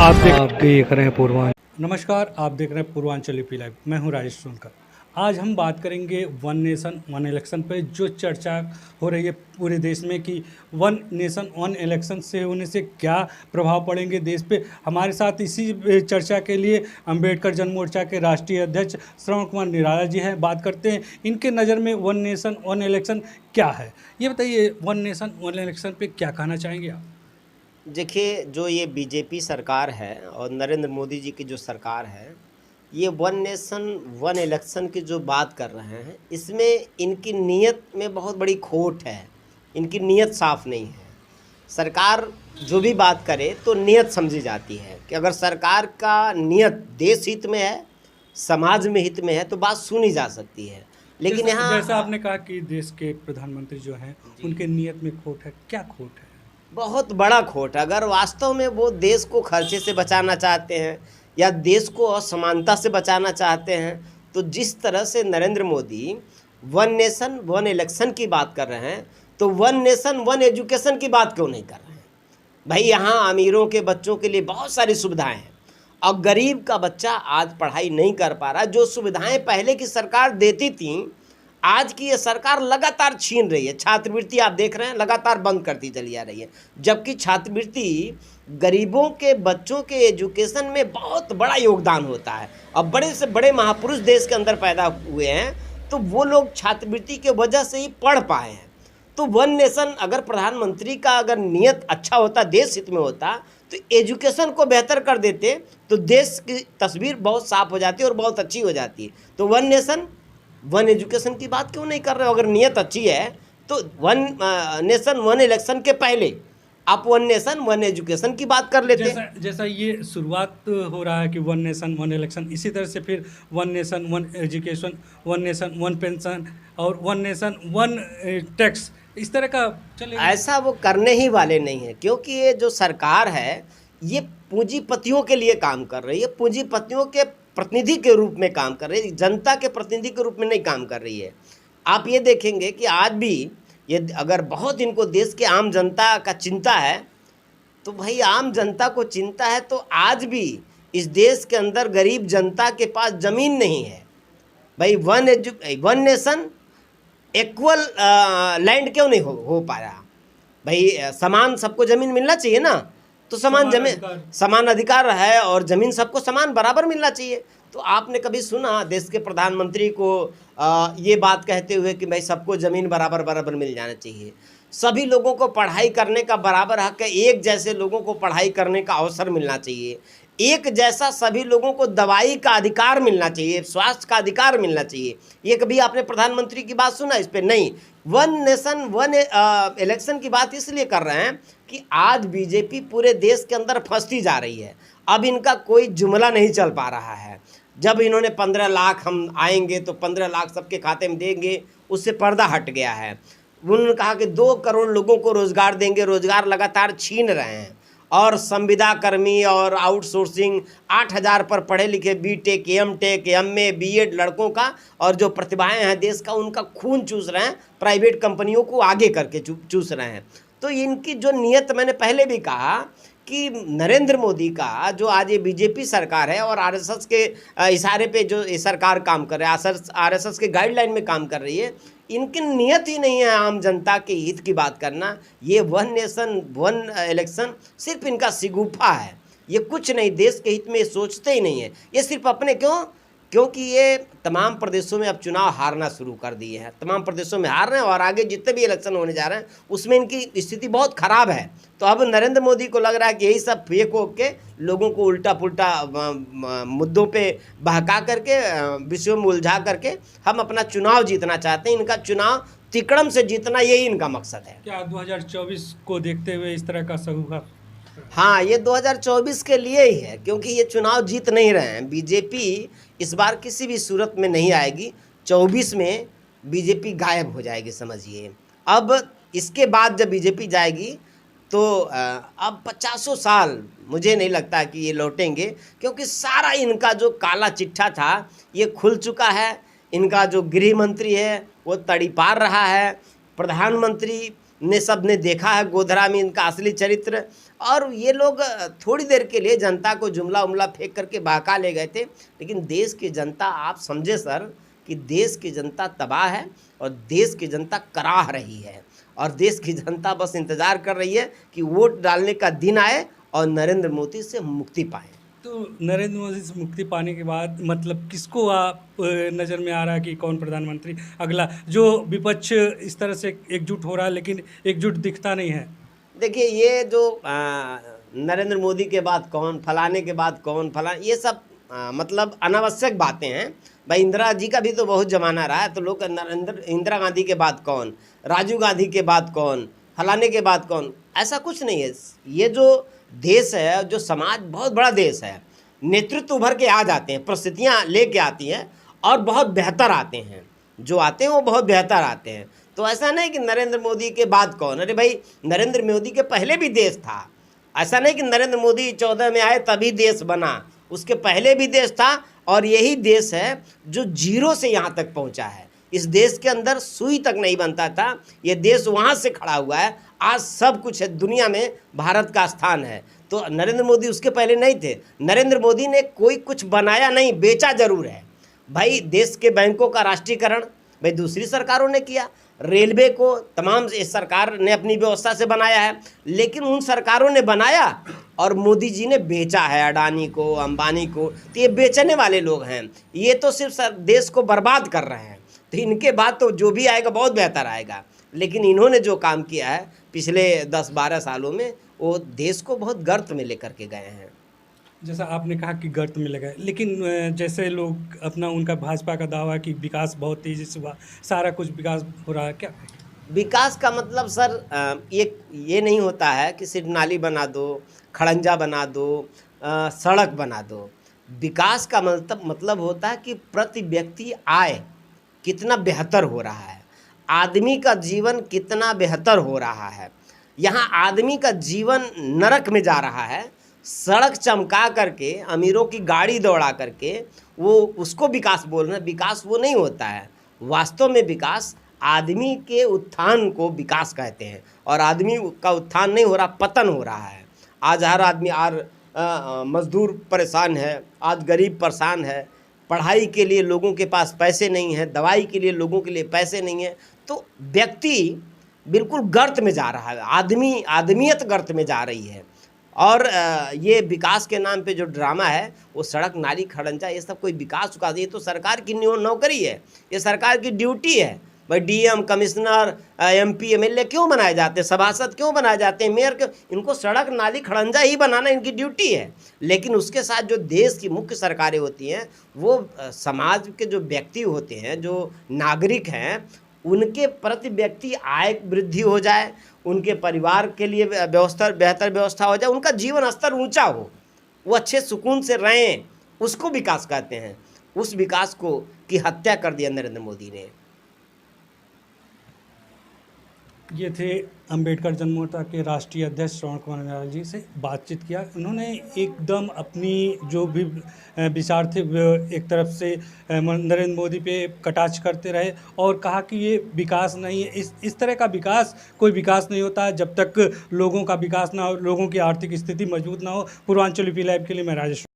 आप देख रहे हैं पूर्वांचल। नमस्कार, आप देख रहे हैं पूर्वांचल यूपी लाइव। मैं हूं राजेश सोनकर। आज हम बात करेंगे वन नेशन वन इलेक्शन पे जो चर्चा हो रही है पूरे देश में कि वन नेशन वन इलेक्शन से होने से क्या प्रभाव पड़ेंगे देश पे। हमारे साथ इसी चर्चा के लिए अंबेडकर जन मोर्चा के राष्ट्रीय अध्यक्ष श्रवण कुमार निराला जी हैं। बात करते हैं इनके नज़र में वन नेशन वन इलेक्शन क्या है। ये बताइए, वन नेशन वन इलेक्शन पे क्या कहना चाहेंगे आप? देखिए, जो ये बीजेपी सरकार है और नरेंद्र मोदी जी की जो सरकार है, ये वन नेशन वन इलेक्शन की जो बात कर रहे हैं, इसमें इनकी नीयत में बहुत बड़ी खोट है। इनकी नीयत साफ नहीं है। सरकार जो भी बात करे तो नीयत समझी जाती है कि अगर सरकार का नीयत देश हित में है, समाज में हित में है, तो बात सुनी जा सकती है। लेकिन यहाँ जैसा आपने कहा कि देश के प्रधानमंत्री जो हैं उनके नीयत में खोट है, क्या खोट है? बहुत बड़ा खोट। अगर वास्तव में वो देश को खर्चे से बचाना चाहते हैं या देश को असमानता से बचाना चाहते हैं, तो जिस तरह से Narendra Modi one nation one election की बात कर रहे हैं, तो वन नेशन वन एजुकेशन की बात क्यों नहीं कर रहे हैं? भाई, यहाँ अमीरों के बच्चों के लिए बहुत सारी सुविधाएं हैं और गरीब का बच्चा आज पढ़ाई नहीं कर पा रहा। जो सुविधाएं पहले की सरकार देती थी, आज की ये सरकार लगातार छीन रही है। छात्रवृत्ति आप देख रहे हैं, लगातार बंद करती चली जा रही है, जबकि छात्रवृत्ति गरीबों के बच्चों के एजुकेशन में बहुत बड़ा योगदान होता है। अब बड़े से बड़े महापुरुष देश के अंदर पैदा हुए हैं, तो वो लोग छात्रवृत्ति के वजह से ही पढ़ पाए हैं। तो वन नेशन, अगर प्रधानमंत्री का अगर नियत अच्छा होता, देश हित में होता, तो एजुकेशन को बेहतर कर देते, तो देश की तस्वीर बहुत साफ हो जाती है और बहुत अच्छी हो जाती है। तो वन नेशन वन एजुकेशन की बात क्यों नहीं कर रहे हो? अगर नीयत अच्छी है तो वन नेशन वन इलेक्शन के पहले आप वन नेशन वन एजुकेशन की बात कर लेते। जैसा ये शुरुआत हो रहा है कि वन नेशन वन इलेक्शन, इसी तरह से फिर one nation one education, one nation one pension और वन नेशन वन टैक्स, इस तरह का चलेगा। ऐसा वो करने ही वाले नहीं है, क्योंकि ये जो सरकार है ये पूंजीपतियों के लिए काम कर रही है, पूंजीपतियों के प्रतिनिधि के रूप में काम कर रही है, जनता के प्रतिनिधि के रूप में नहीं काम कर रही है। आप ये देखेंगे कि आज भी ये अगर बहुत इनको देश के आम जनता का चिंता है, तो भाई आम जनता को चिंता है तो आज भी इस देश के अंदर गरीब जनता के पास ज़मीन नहीं है। भाई वन नेशन इक्वल लैंड क्यों नहीं हो पा रहा? भाई समान सबको ज़मीन मिलना चाहिए ना, तो समान अधिकार है और ज़मीन सबको समान बराबर मिलना चाहिए। तो आपने कभी सुना देश के प्रधानमंत्री को ये बात कहते हुए कि भाई सबको ज़मीन बराबर बराबर मिल जाना चाहिए, सभी लोगों को पढ़ाई करने का बराबर हक है, एक जैसे लोगों को पढ़ाई करने का अवसर मिलना चाहिए, एक जैसा सभी लोगों को दवाई का अधिकार मिलना चाहिए, स्वास्थ्य का अधिकार मिलना चाहिए। ये कभी आपने प्रधानमंत्री की बात सुना इस पर? नहीं। वन नेशन वन इलेक्शन की बात इसलिए कर रहे हैं कि आज बीजेपी पूरे देश के अंदर फंसती जा रही है। अब इनका कोई जुमला नहीं चल पा रहा है। जब इन्होंने 15 लाख हम आएंगे तो 15 लाख सबके खाते में देंगे, उससे पर्दा हट गया है। उन्होंने कहा कि 2 करोड़ लोगों को रोज़गार देंगे, रोज़गार लगातार छीन रहे हैं। और संविदा कर्मी और आउटसोर्सिंग 8000 पर पढ़े लिखे बीटेक एमटेक एमए बीएड लड़कों का और जो प्रतिभाएं हैं देश का, उनका खून चूस रहे हैं, प्राइवेट कंपनियों को आगे करके चूस रहे हैं। तो इनकी जो नीयत, मैंने पहले भी कहा कि नरेंद्र मोदी का जो आज ये बीजेपी सरकार है और आरएसएस के इशारे पे जो ये सरकार काम कर रहा है, आरएसएस के गाइडलाइन में काम कर रही है, इनकी नीयत ही नहीं है आम जनता के हित की बात करना। ये वन नेशन वन इलेक्शन सिर्फ इनका सिगुफा है, ये कुछ नहीं, देश के हित में सोचते ही नहीं है। ये सिर्फ अपने क्योंकि ये तमाम प्रदेशों में अब चुनाव हारना शुरू कर दिए हैं, तमाम प्रदेशों में हार रहे हैं और आगे जितने भी इलेक्शन होने जा रहे हैं उसमें इनकी स्थिति बहुत ख़राब है। तो अब नरेंद्र मोदी को लग रहा है कि यही सब फेंक हो के लोगों को उल्टा पुल्टा मुद्दों पे बहका करके, विषयों में उलझा करके हम अपना चुनाव जीतना चाहते हैं। इनका चुनाव तिकड़म से जीतना, यही इनका मकसद है। क्या 2024 को देखते हुए इस तरह का सगुफा? हाँ, ये 2024 के लिए ही है, क्योंकि ये चुनाव जीत नहीं रहे हैं। बीजेपी इस बार किसी भी सूरत में नहीं आएगी। 24 में बीजेपी गायब हो जाएगी, समझिए। अब इसके बाद जब बीजेपी जाएगी तो अब 50 साल मुझे नहीं लगता कि ये लौटेंगे, क्योंकि सारा इनका जो काला चिट्ठा था ये खुल चुका है। इनका जो गृह मंत्री है वो तड़ीपार रहा है, प्रधानमंत्री ने सब ने देखा है गोधरा में इनका असली चरित्र। और ये लोग थोड़ी देर के लिए जनता को जुमला उमला फेंक करके बहका ले गए थे, लेकिन देश की जनता, आप समझे सर कि देश की जनता तबाह है और देश की जनता कराह रही है, और देश की जनता बस इंतज़ार कर रही है कि वोट डालने का दिन आए और नरेंद्र मोदी से मुक्ति पाएँ। तो नरेंद्र मोदी से मुक्ति पाने के बाद मतलब किसको आप नज़र में आ रहा है कि कौन प्रधानमंत्री अगला, जो विपक्ष इस तरह से एकजुट हो रहा है लेकिन एकजुट दिखता नहीं है? देखिए, ये जो नरेंद्र मोदी के बाद कौन, फलाने के बाद कौन, ये सब मतलब अनावश्यक बातें हैं। भाई इंदिरा जी का भी तो बहुत ज़माना रहा है, तो लोग इंदिरा गांधी के बाद कौन, राजीव गांधी के बाद कौन, फलाने के बाद कौन, ऐसा कुछ नहीं है। ये जो देश है, जो समाज बहुत बड़ा देश है, नेतृत्व उभर के आ जाते हैं, परिस्थितियाँ लेके आती हैं और बहुत बेहतर आते हैं, जो आते हैं वो बहुत बेहतर आते हैं। तो ऐसा नहीं कि नरेंद्र मोदी के बाद कौन, अरे भाई नरेंद्र मोदी के पहले भी देश था। ऐसा नहीं कि नरेंद्र मोदी 14 में आए तभी देश बना, उसके पहले भी देश था, और यही देश है जो जीरो से यहाँ तक पहुँचा है। इस देश के अंदर सुई तक नहीं बनता था, ये देश वहाँ से खड़ा हुआ है, आज सब कुछ है, दुनिया में भारत का स्थान है। तो नरेंद्र मोदी उसके पहले नहीं थे। नरेंद्र मोदी ने कोई कुछ बनाया नहीं, बेचा जरूर है। भाई देश के बैंकों का राष्ट्रीयकरण भाई दूसरी सरकारों ने किया, रेलवे को तमाम इस सरकार ने अपनी व्यवस्था से बनाया है, लेकिन उन सरकारों ने बनाया और मोदी जी ने बेचा है अडानी को, अंबानी को। तो ये बेचने वाले लोग हैं, ये तो सिर्फ देश को बर्बाद कर रहे हैं। तो इनके बाद तो जो भी आएगा बहुत बेहतर आएगा, लेकिन इन्होंने जो काम किया है पिछले 10-12 सालों में, वो देश को बहुत गर्त में लेकर के गए हैं। जैसा आपने कहा कि गर्त में लगा है, लेकिन जैसे लोग अपना, उनका भाजपा का दावा कि विकास बहुत तेज़ी से हुआ, सारा कुछ विकास हो रहा है, क्या विकास का मतलब सर ये नहीं होता है कि सिर्फ नाली बना दो, खड़ंजा बना दो, सड़क बना दो। विकास का मतलब होता है कि प्रति व्यक्ति आय कितना बेहतर हो रहा है, आदमी का जीवन कितना बेहतर हो रहा है। यहाँ आदमी का जीवन नरक में जा रहा है, सड़क चमका करके, अमीरों की गाड़ी दौड़ा करके वो उसको विकास बोलना, विकास वो नहीं होता है। वास्तव में विकास आदमी के उत्थान को विकास कहते हैं, और आदमी का उत्थान नहीं हो रहा, पतन हो रहा है। आज हर आदमी, मजदूर परेशान है, आज गरीब परेशान है, पढ़ाई के लिए लोगों के पास पैसे नहीं है, दवाई के लिए लोगों के लिए पैसे नहीं है। तो व्यक्ति बिल्कुल गर्त में जा रहा है, आदमियत गर्त में जा रही है। और ये विकास के नाम पे जो ड्रामा है, वो सड़क नाली खड़ंजा, ये सब कोई विकास ये तो सरकार की नौकरी है, ये सरकार की ड्यूटी है। भाई डीएम, कमिश्नर, एमपी, एमएलए क्यों बनाए जाते हैं, सभासद क्यों बनाए जाते हैं, मेयर क्यों, इनको सड़क नाली खड़ंजा ही बनाना इनकी ड्यूटी है। लेकिन उसके साथ जो देश की मुख्य सरकारें होती हैं, वो समाज के जो व्यक्ति होते हैं, जो नागरिक हैं, उनके प्रति व्यक्ति आय वृद्धि हो जाए, उनके परिवार के लिए बेहतर व्यवस्था हो जाए, उनका जीवन स्तर ऊंचा हो, वो अच्छे सुकून से रहें, उसको विकास कहते हैं। उस विकास को की हत्या कर दिया नरेंद्र मोदी ने। ये थे अंबेडकर जनमोर्चा के राष्ट्रीय अध्यक्ष श्रवण कुमार निराला जी से बातचीत किया। उन्होंने एकदम अपनी जो भी विचार थे एक तरफ से नरेंद्र मोदी पे कटाक्ष करते रहे और कहा कि ये विकास नहीं है, इस तरह का विकास, कोई विकास नहीं होता है जब तक लोगों का विकास ना हो, लोगों की आर्थिक स्थिति मजबूत ना हो। पूर्वांचल यूपी लाइव के लिए मैं राजेश।